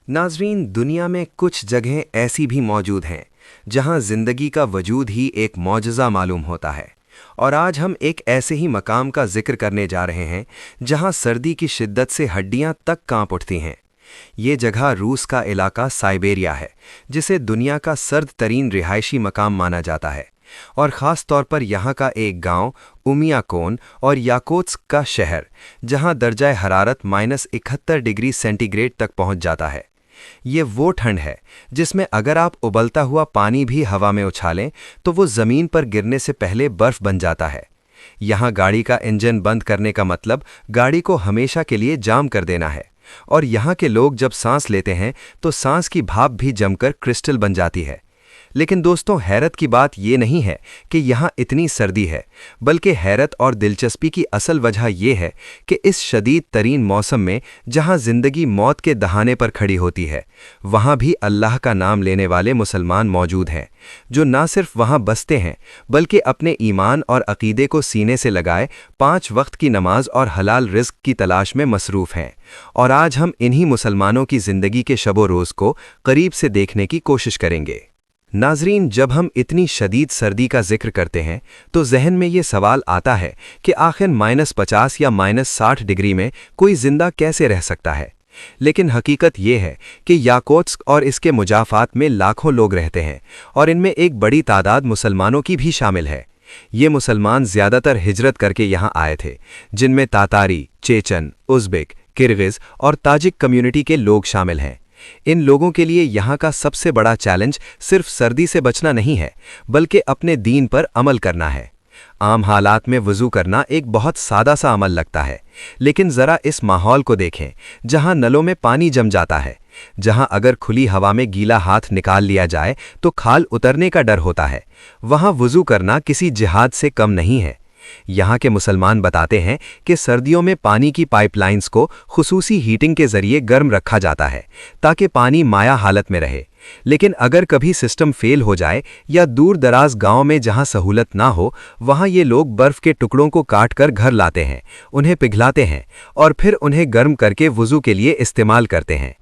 नाज़रीन, दुनिया में कुछ जगहें ऐसी भी मौजूद हैं जहां ज़िंदगी का वजूद ही एक मौजज़ा मालूम होता है। और आज हम एक ऐसे ही मकाम का जिक्र करने जा रहे हैं जहां सर्दी की शिद्दत से हड्डियां तक कांप उठती हैं। ये जगह रूस का इलाका साइबेरिया है, जिसे दुनिया का सर्द तरीन रिहायशी मकाम माना जाता है। और ख़ास तौर पर यहाँ का एक गांव उमियाकोन और याकोत्स्क का शहर, जहां दर्जा हरारत -71 डिग्री सेंटीग्रेड तक पहुंच जाता है। ये वो ठंड है जिसमें अगर आप उबलता हुआ पानी भी हवा में उछालें तो वो ज़मीन पर गिरने से पहले बर्फ़ बन जाता है। यहाँ गाड़ी का इंजन बंद करने का मतलब गाड़ी को हमेशा के लिए जाम कर देना है। और यहाँ के लोग जब सांस लेते हैं तो सांस की भाप भी जमकर क्रिस्टल बन जाती है। लेकिन दोस्तों, हैरत की बात ये नहीं है कि यहाँ इतनी सर्दी है, बल्कि हैरत और दिलचस्पी की असल वजह ये है कि इस शदीद तरीन मौसम में जहाँ ज़िंदगी मौत के दहाने पर खड़ी होती है, वहाँ भी अल्लाह का नाम लेने वाले मुसलमान मौजूद हैं, जो ना सिर्फ वहाँ बसते हैं बल्कि अपने ईमान और अक़ीदे को सीने से लगाए 5 वक्त की नमाज और हलाल रिज़्क़ की तलाश में मसरूफ़ हैं। और आज हम इन्हीं मुसलमानों की ज़िंदगी के शबो रोज़ को करीब से देखने की कोशिश करेंगे। नाज़रीन, जब हम इतनी शदीद सर्दी का जिक्र करते हैं तो जहन में ये सवाल आता है कि आखिर -50 या -60 डिग्री में कोई ज़िंदा कैसे रह सकता है। लेकिन हकीकत ये है कि याकोत्स्क और इसके मुजाफ़ात में लाखों लोग रहते हैं और इनमें एक बड़ी तादाद मुसलमानों की भी शामिल है। ये मुसलमान ज़्यादातर हिजरत करके यहाँ आए थे, जिनमें तातारी, चेचन, उज़्बेक, किर्गिज़ और ताजिक कम्युनिटी के लोग शामिल हैं। इन लोगों के लिए यहाँ का सबसे बड़ा चैलेंज सिर्फ सर्दी से बचना नहीं है, बल्कि अपने दीन पर अमल करना है। आम हालात में वज़ू करना एक बहुत सादा सा अमल लगता है, लेकिन ज़रा इस माहौल को देखें जहाँ नलों में पानी जम जाता है, जहाँ अगर खुली हवा में गीला हाथ निकाल लिया जाए तो खाल उतरने का डर होता है। वहाँ वज़ू करना किसी जिहाद से कम नहीं है। यहाँ के मुसलमान बताते हैं कि सर्दियों में पानी की पाइपलाइंस को खुसूसी हीटिंग के ज़रिए गर्म रखा जाता है ताकि पानी माया हालत में रहे। लेकिन अगर कभी सिस्टम फेल हो जाए या दूर दराज गांव में जहां सहूलत ना हो, वहां ये लोग बर्फ़ के टुकड़ों को काट कर घर लाते हैं, उन्हें पिघलाते हैं और फिर उन्हें गर्म करके वज़ू के लिए इस्तेमाल करते हैं।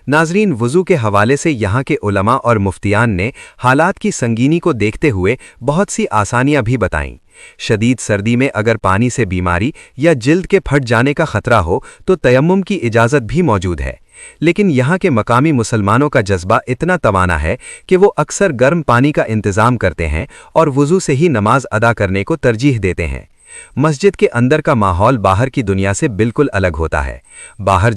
नाज़रीन, वज़ू के हवाले से यहाँ के उलमा और मुफ्तियान ने हालात की संगीनी को देखते हुए बहुत सी आसानियाँ भी बताईं। शदीद सर्दी में अगर पानी से बीमारी या जिल्द के फट जाने का खतरा हो तो तयम्मुम की इजाज़त भी मौजूद है। लेकिन यहाँ के मकामी मुसलमानों का जज्बा इतना तवाना है कि वो अक्सर गर्म पानी का इंतज़ाम करते हैं और वज़ू से ही नमाज अदा करने को तरजीह देते हैं। मस्जिद के अंदर का माहौल बाहर की दुनिया से बिल्कुल अलग होता है। बाहर